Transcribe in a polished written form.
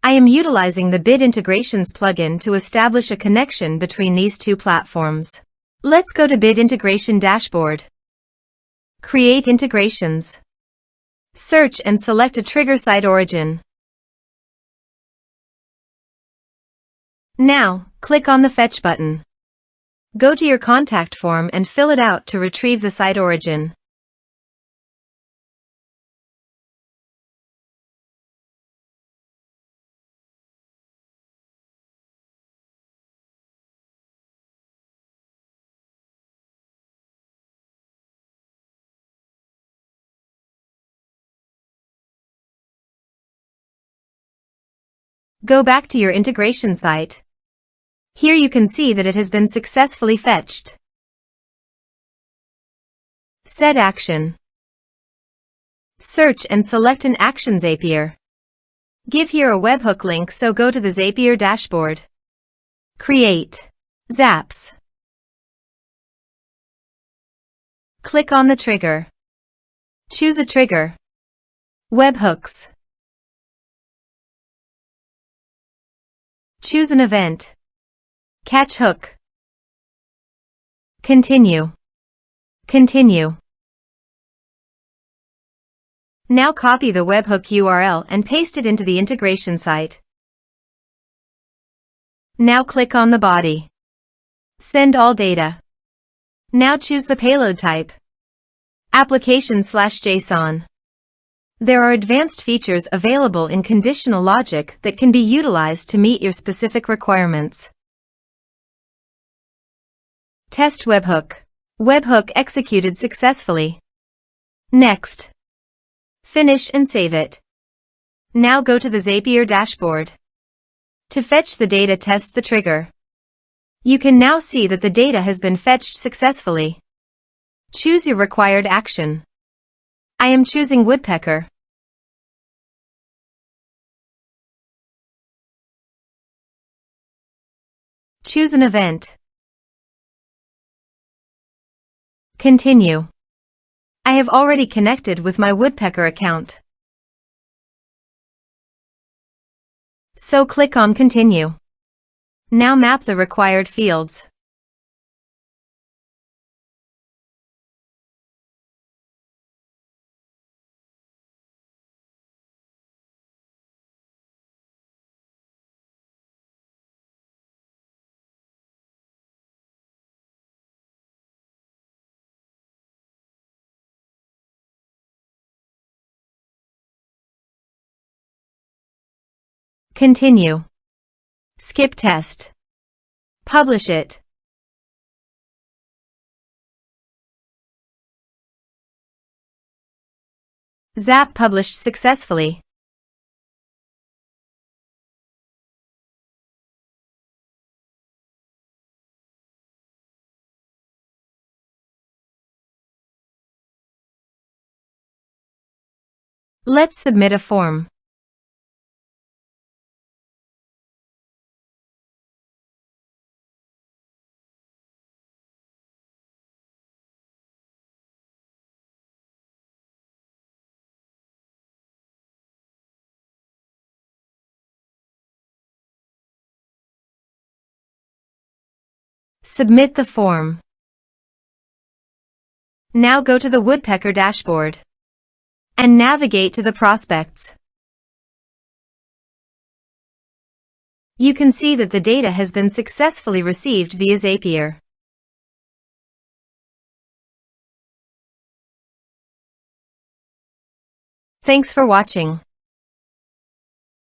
I am utilizing the Bit Integrations plugin to establish a connection between these two platforms. Let's go to Bit Integration Dashboard. Create integrations. Search and select a trigger SiteOrigin. Now, click on the Fetch button. Go to your contact form and fill it out to retrieve the SiteOrigin. Go back to your integration site. Here you can see that it has been successfully fetched. Set action. Search and select an action Zapier. Give here a webhook link, so go to the Zapier dashboard. Create Zaps. Click on the trigger. Choose a trigger. Webhooks. Choose an event. Catch hook. Continue. Continue. Now copy the webhook URL and paste it into the integration site. Now click on the body. Send all data. Now choose the payload type. Application/JSON. There are advanced features available in conditional logic that can be utilized to meet your specific requirements. Test webhook. Webhook executed successfully. Next. Finish and save it. Now go to the Zapier dashboard. To fetch the data, test the trigger. You can now see that the data has been fetched successfully. Choose your required action. I am choosing woodpecker. Choose an event. Continue. I have already connected with my woodpecker account, so click on Continue. Now map the required fields. Continue. Skip test. Publish it. Zap published successfully. Let's submit a form. Submit the form. Now go to the woodpecker dashboard and navigate to the prospects. You can see that the data has been successfully received via Zapier. Thanks for watching.